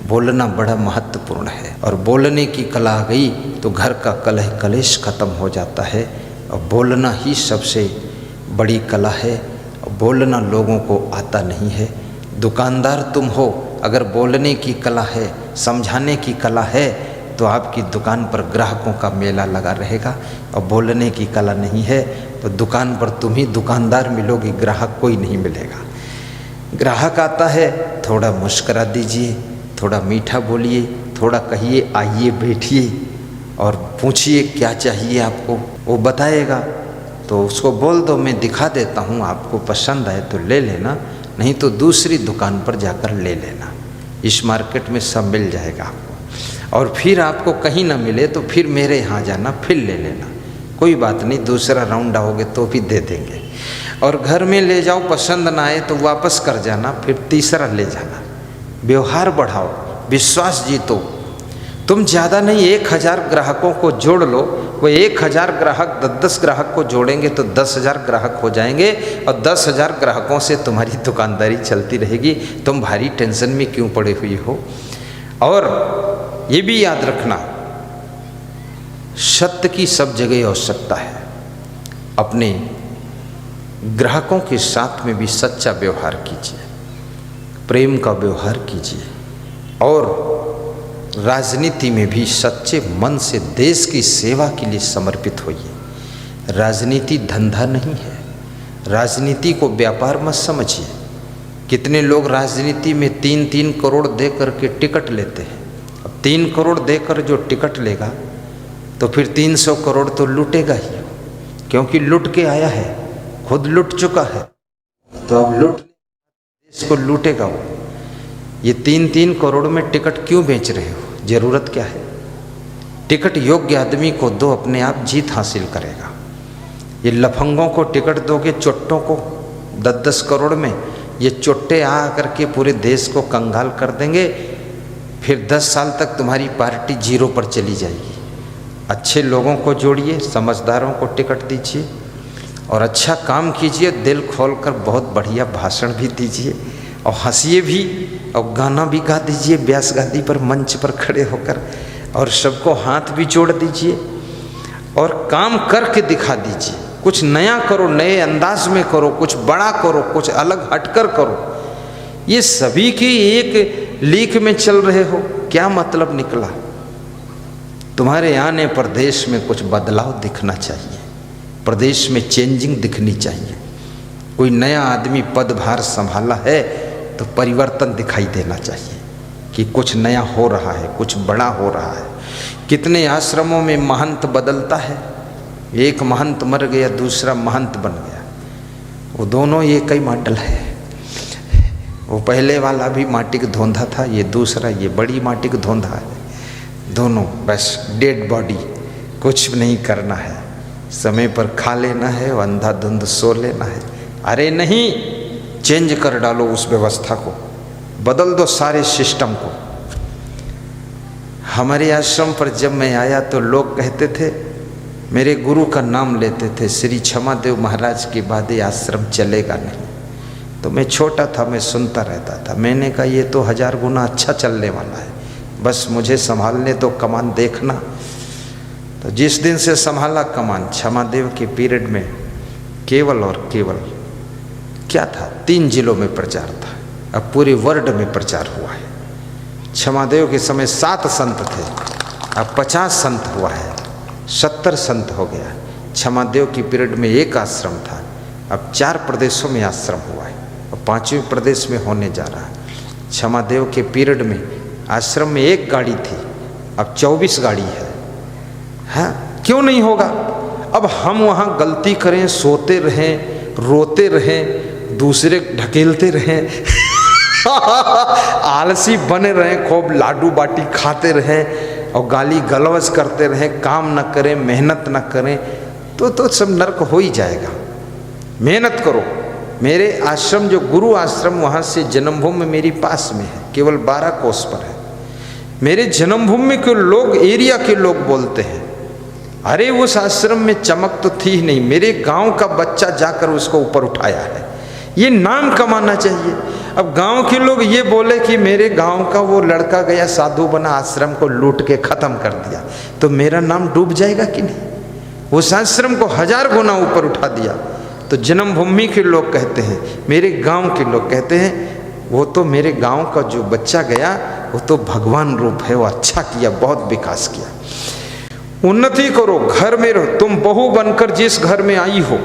बोलना बड़ा महत्वपूर्ण है। और बोलने की कला आ गई तो घर का कलह कलेश खत्म हो जाता है। और बोलना ही सबसे बड़ी कला है। और बोलना लोगों को आता नहीं है। दुकानदार तुम हो, अगर बोलने की कला है, समझाने की कला है, तो आपकी दुकान पर ग्राहकों का मेला लगा रहेगा। और बोलने की कला नहीं है तो दुकान पर तुम ही दुकानदार मिलोगे, ग्राहक कोई नहीं मिलेगा। ग्राहक आता है, थोड़ा मुस्करा दीजिए, थोड़ा मीठा बोलिए, थोड़ा कहिए आइए बैठिए और पूछिए क्या चाहिए आपको, वो बताएगा। तो उसको बोल दो मैं दिखा देता हूँ, आपको पसंद आए तो ले लेना, नहीं तो दूसरी दुकान पर जाकर ले लेना। इस मार्केट में सब मिल जाएगा आपको। और फिर आपको कहीं ना मिले तो फिर मेरे यहाँ जाना, फिर ले लेना, कोई बात नहीं, दूसरा राउंड आओगे तो भी दे देंगे। और घर में ले जाओ, पसंद ना आए तो वापस कर जाना, फिर तीसरा ले जाना। व्यवहार बढ़ाओ, विश्वास जीतो। तुम ज़्यादा नहीं 1000 ग्राहकों को जोड़ लो, वो 1000 ग्राहक 10 ग्राहक को जोड़ेंगे तो 10,000 ग्राहक हो जाएंगे। और 10,000 ग्राहकों से तुम्हारी दुकानदारी चलती रहेगी। तुम भारी टेंशन में क्यों पड़े हुए हो। और ये भी याद रखना, सत्य की सब जगह आवश्यकता है। अपने ग्राहकों के साथ में भी सच्चा व्यवहार कीजिए, प्रेम का व्यवहार कीजिए। और राजनीति में भी सच्चे मन से देश की सेवा के लिए समर्पित होइए। राजनीति धंधा नहीं है, राजनीति को व्यापार मत समझिए। कितने लोग राजनीति में 3-3 करोड़ दे करके टिकट लेते हैं। अब 3 करोड़ देकर जो टिकट लेगा तो फिर 300 करोड़ तो लूटेगा ही, क्योंकि लूट के आया है, खुद लूट चुका है, तो अब लूट देश को लूटेगा वो। ये 3-3 करोड़ में टिकट क्यों बेच रहे हो, जरूरत क्या है। टिकट योग्य आदमी को दो, अपने आप जीत हासिल करेगा। ये लफंगों को टिकट दोगे, चोट्टों को 10-10 करोड़ में, ये चोट्टे आ करके पूरे देश को कंगाल कर देंगे। फिर 10 साल तक तुम्हारी पार्टी जीरो पर चली जाएगी। अच्छे लोगों को जोड़िए, समझदारों को टिकट दीजिए और अच्छा काम कीजिए, दिल खोलकर बहुत बढ़िया भाषण भी दीजिए और हंसिए भी, और गाना भी गा दीजिए व्यास गादी पर, मंच पर खड़े होकर, और सबको हाथ भी जोड़ दीजिए और काम करके दिखा दीजिए। कुछ नया करो, नए अंदाज में करो, कुछ बड़ा करो, कुछ अलग हटकर करो। ये सभी की एक लीक में चल रहे हो, क्या मतलब निकला। तुम्हारे आने पर देश में कुछ बदलाव दिखना चाहिए, प्रदेश में चेंजिंग दिखनी चाहिए। कोई नया आदमी पदभार संभाला है तो परिवर्तन दिखाई देना चाहिए कि कुछ नया हो रहा है, कुछ बड़ा हो रहा है। कितने आश्रमों में महंत बदलता है, एक महंत मर गया दूसरा महंत बन गया, वो दोनों एक ही मॉडल है। वो पहले वाला भी माटी का धोंधा था, ये दूसरा ये बड़ी माटी का धोंधा है। दोनों बस डेड बॉडी, कुछ नहीं करना है, समय पर खा लेना है और अंधाधुंध सो लेना है। अरे नहीं, चेंज कर डालो उस व्यवस्था को, बदल दो सारे सिस्टम को। हमारे आश्रम पर जब मैं आया तो लोग कहते थे, मेरे गुरु का नाम लेते थे, श्री क्षमादेव महाराज के बाद ये आश्रम चलेगा नहीं। तो मैं छोटा था, मैं सुनता रहता था। मैंने कहा ये तो 1000 गुना अच्छा चलने वाला है, बस मुझे संभालने तो कमान देखना। तो जिस दिन से संभाला कमान, क्षमादेव के पीरियड में केवल और केवल क्या था, 3 जिलों में प्रचार था, अब पूरे वर्ल्ड में प्रचार हुआ है। क्षमादेव के समय 7 संत थे, अब 50 संत हुआ है, 70 संत हो गया। क्षमादेव की पीरियड में 1 आश्रम था, अब 4 प्रदेशों में आश्रम हुआ है और 5वें प्रदेश में होने जा रहा है। क्षमादेव के पीरियड में आश्रम में 1 गाड़ी थी, अब 24 गाड़ी है। हाँ, क्यों नहीं होगा। अब हम वहाँ गलती करें, सोते रहें, रोते रहें, दूसरे ढकेलते रहें आलसी बने रहें, खूब लाडू बाटी खाते रहें और गाली गलौज करते रहें, काम न करें, मेहनत न करें, तो सब नर्क हो ही जाएगा। मेहनत करो। मेरे आश्रम जो गुरु आश्रम, वहाँ से जन्मभूमि मेरी पास में है, केवल 12 कोस पर है। मेरे जन्मभूमि के लोग, एरिया के लोग बोलते हैं, अरे उस आश्रम में चमक तो थी ही नहीं, मेरे गांव का बच्चा जाकर उसको ऊपर उठाया है। ये नाम कमाना चाहिए। अब गांव के लोग ये बोले कि मेरे गांव का वो लड़का गया साधु बना, आश्रम को लूट के खत्म कर दिया, तो मेरा नाम डूब जाएगा कि नहीं। उस आश्रम को 1000 गुना ऊपर उठा दिया। तो जन्मभूमि के लोग कहते हैं, मेरे गांव के लोग कहते हैं, वो तो मेरे गांव का जो बच्चा गया वो तो भगवान रूप है, वो अच्छा किया, बहुत विकास किया। उन्नति करो, घर में रहो। तुम बहू बनकर जिस घर में आई हो,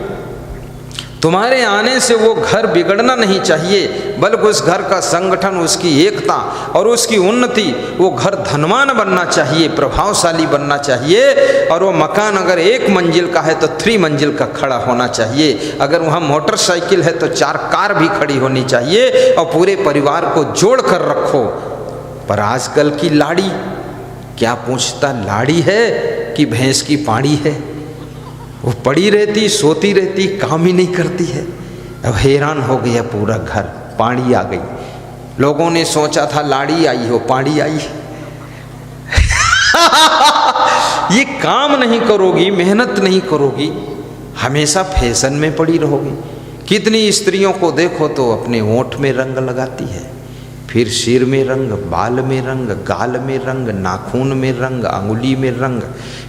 तुम्हारे आने से वो घर बिगड़ना नहीं चाहिए, बल्कि उस घर का संगठन, उसकी एकता और उसकी उन्नति, वो घर धनवान बनना चाहिए, प्रभावशाली बनना चाहिए। और वो मकान अगर 1 मंजिल का है तो 3 मंजिल का खड़ा होना चाहिए। अगर वहाँ मोटरसाइकिल है तो 4 कार भी खड़ी होनी चाहिए और पूरे परिवार को जोड़ कर रखो। पर आजकल की लाड़ी क्या पूछता, लाड़ी है कि भैंस की पाड़ी है। वो पड़ी रहती, सोती रहती, काम ही नहीं करती है। अब हैरान हो गया पूरा घर, पाड़ी आ गई। लोगों ने सोचा था लाड़ी आई हो, पाड़ी आई। ये काम नहीं करोगी, मेहनत नहीं करोगी, हमेशा फैशन में पड़ी रहोगी। कितनी स्त्रियों को देखो तो अपने होंठ में रंग लगाती है, फिर सिर में रंग, बाल में रंग, गाल में रंग, नाखून में रंग, अंगुली में रंग,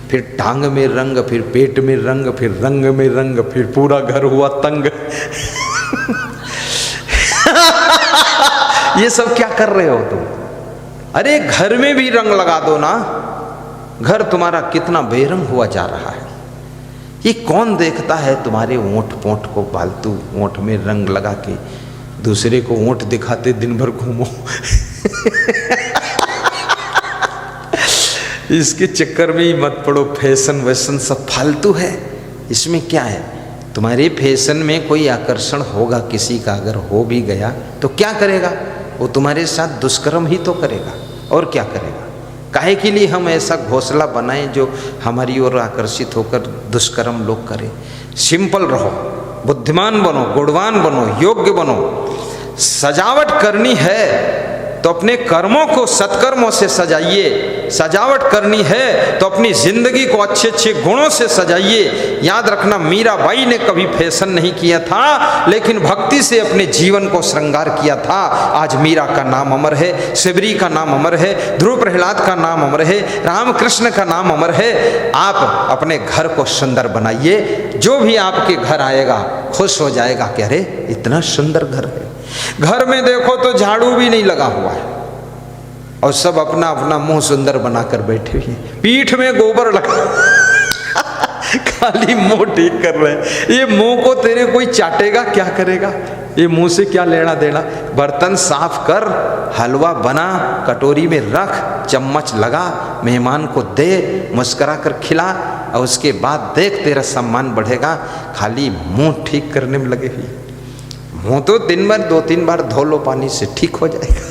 फिर टांग में रंग, फिर पेट में रंग, फिर रंग में रंग, फिर पूरा घर हुआ तंग। ये सब क्या कर रहे हो तुम? अरे घर में भी रंग लगा दो ना। घर तुम्हारा कितना बेरंग हुआ जा रहा है। ये कौन देखता है तुम्हारे ओंठ पोंठ को, फालतू ओंठ में रंग लगा के दूसरे को ओंठ दिखाते दिन भर घूमो। इसके चक्कर में ही मत पड़ो। फैशन वैशन सब फालतू है, इसमें क्या है। तुम्हारे फैशन में कोई आकर्षण होगा किसी का, अगर हो भी गया तो क्या करेगा, वो तुम्हारे साथ दुष्कर्म ही तो करेगा, और क्या करेगा। काहे के लिए हम ऐसा घोंसला बनाएं जो हमारी ओर आकर्षित होकर दुष्कर्म लोग करें। सिंपल रहो, बुद्धिमान बनो, गुणवान बनो, योग्य बनो। सजावट करनी है तो अपने कर्मों को सत्कर्मों से सजाइए। सजावट करनी है तो अपनी जिंदगी को अच्छे अच्छे गुणों से सजाइए। याद रखना, मीराबाई ने कभी फैशन नहीं किया था, लेकिन भक्ति से अपने जीवन को श्रृंगार किया था। आज मीरा का नाम अमर है, शिवरी का नाम अमर है, ध्रुव प्रहलाद का नाम अमर है, रामकृष्ण का नाम अमर है। आप अपने घर को सुंदर बनाइए, जो भी आपके घर आएगा खुश हो जाएगा कि अरे इतना सुंदर घर है। घर में देखो तो झाड़ू भी नहीं लगा हुआ है और सब अपना अपना मुंह सुंदर बनाकर बैठे हुए, पीठ में गोबर लगा। खाली मुंह ठीक कर रहे हैं। ये मुंह को तेरे कोई चाटेगा, क्या करेगा, ये मुंह से क्या लेना देना। बर्तन साफ कर, हलवा बना, कटोरी में रख, चम्मच लगा, मेहमान को दे, मुस्कुरा कर खिला, और उसके बाद देख तेरा सम्मान बढ़ेगा। खाली मुंह ठीक करने में लगे हुए। मुंह तो दिन भर 2-3 बार धो लो पानी से, ठीक हो जाएगा।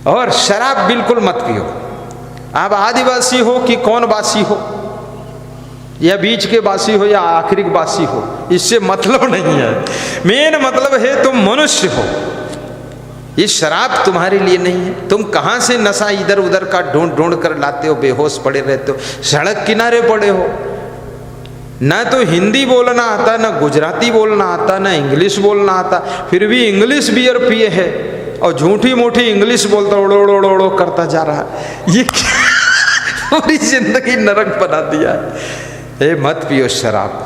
और शराब बिल्कुल मत पियो। आप आदिवासी हो कि कौन वासी हो, या बीच के वासी हो या आखिरी के वासी हो, इससे मतलब नहीं है। मेन मतलब है तुम मनुष्य हो। ये शराब तुम्हारे लिए नहीं है। तुम कहाँ से नशा इधर उधर का ढूंढ ढूंढ कर लाते हो, बेहोश पड़े रहते हो, सड़क किनारे पड़े हो। ना तो हिंदी बोलना आता, ना गुजराती बोलना आता, ना इंग्लिश बोलना आता, फिर भी इंग्लिश बियर पिए है और झूठी मूठी इंग्लिश बोलता ओड़ो ओड़ो करता जा रहा है। ये पूरी जिंदगी नरक बना दिया है। मत पियो शराब।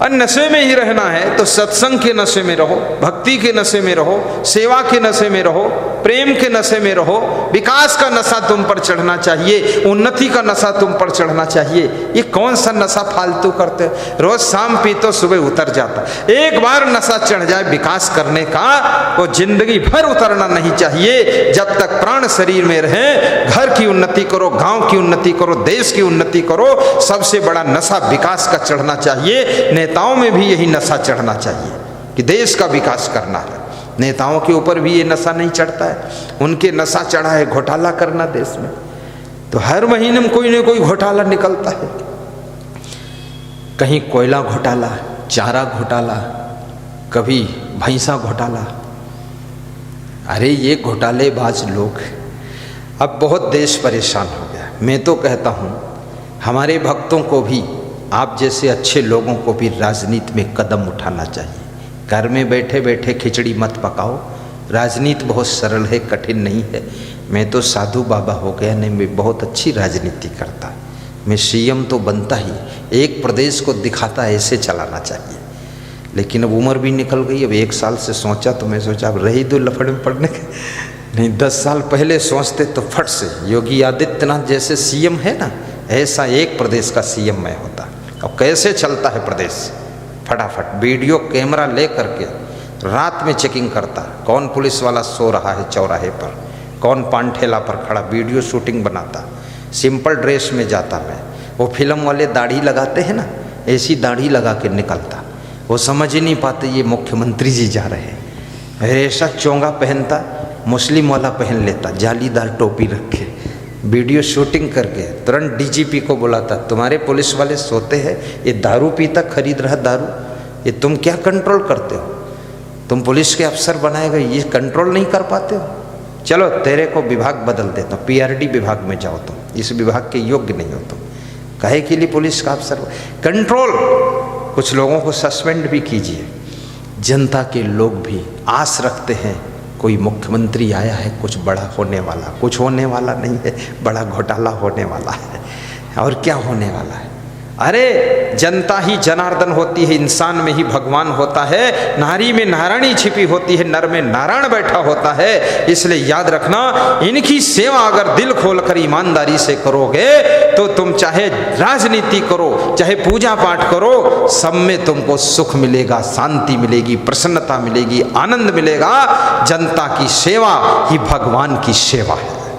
और नशे में ही रहना है तो सत्संग के नशे में रहो, भक्ति के नशे में रहो, सेवा के नशे में रहो, प्रेम के नशे में रहो। विकास का नशा तुम पर चढ़ना चाहिए, उन्नति का नशा तुम पर चढ़ना चाहिए। ये कौन सा नशा फालतू करते हो? रोज शाम पी तो सुबह उतर जाता। एक बार नशा चढ़ जाए विकास करने का, वो जिंदगी भर उतरना नहीं चाहिए। जब तक प्राण शरीर में रहे, घर की उन्नति करो, गांव की उन्नति करो, देश की उन्नति करो। सबसे बड़ा नशा विकास का चढ़ना चाहिए। नेताओं में भी यही नशा चढ़ना चाहिए कि देश का विकास करना है। नेताओं के ऊपर भी ये नशा नहीं चढ़ता है। उनके नशा चढ़ा है घोटाला करना देश में। तो हर महीने में कोई ना कोई घोटाला निकलता है। कहीं कोयला घोटाला, चारा घोटाला, कभी भैंसा घोटाला। अरे ये घोटालेबाज लोग, अब बहुत देश परेशान हो गया। मैं तो कहता हूँ हमारे भक्तों को भी आप जैसे अच्छे लोगों को भी राजनीति में कदम उठाना चाहिए। घर में बैठे बैठे खिचड़ी मत पकाओ। राजनीति बहुत सरल है, कठिन नहीं है। मैं तो साधु बाबा हो गया, नहीं मैं बहुत अच्छी राजनीति करता, मैं सीएम तो बनता ही, एक प्रदेश को दिखाता, ऐसे चलाना चाहिए। लेकिन अब उम्र भी निकल गई। अब 1 साल से सोचा तो मैं सोचा अब रही दो लफड़े में पड़ने के, नहीं 10 साल पहले सोचते तो फट से योगी आदित्यनाथ जैसे सीएम है ना, ऐसा एक प्रदेश का सीएम मैं होता। अब कैसे चलता है प्रदेश, फटाफट वीडियो कैमरा ले करके रात में चेकिंग करता, कौन पुलिस वाला सो रहा है चौराहे पर, कौन पान ठेला पर खड़ा, वीडियो शूटिंग बनाता। सिंपल ड्रेस में जाता मैं, वो फिल्म वाले दाढ़ी लगाते हैं ना, ऐसी दाढ़ी लगा के निकलता। वो समझ ही नहीं पाते ये मुख्यमंत्री जी जा रहे हैं। ऐसा चोंगा पहनता, मुस्लिम वाला पहन लेता, जालीदार टोपी रखे, वीडियो शूटिंग करके तुरंत डीजीपी को बुलाता, तुम्हारे पुलिस वाले सोते हैं, ये दारू पीता, खरीद रहा दारू, ये तुम क्या कंट्रोल करते हो? तुम पुलिस के अफसर बनाए गए, ये कंट्रोल नहीं कर पाते हो? चलो तेरे को विभाग बदल देता हूँ, पीआरडी विभाग में जाओ, तुम इस विभाग के योग्य नहीं हो। तुम काहे के लिए पुलिस का अफसर? कंट्रोल। कुछ लोगों को सस्पेंड भी कीजिए। जनता के लोग भी आस रखते हैं कोई मुख्यमंत्री आया है, कुछ बड़ा होने वाला। कुछ होने वाला नहीं है, बड़ा घोटाला होने वाला है। और क्या होने वाला है? अरे जनता ही जनार्दन होती है, इंसान में ही भगवान होता है, नारी में नारायणी छिपी होती है, नर में नारायण बैठा होता है। इसलिए याद रखना, इनकी सेवा अगर दिल खोलकर ईमानदारी से करोगे तो तुम चाहे राजनीति करो, चाहे पूजा पाठ करो, सब में तुमको सुख मिलेगा, शांति मिलेगी, प्रसन्नता मिलेगी, आनंद मिलेगा। जनता की सेवा ही भगवान की सेवा है।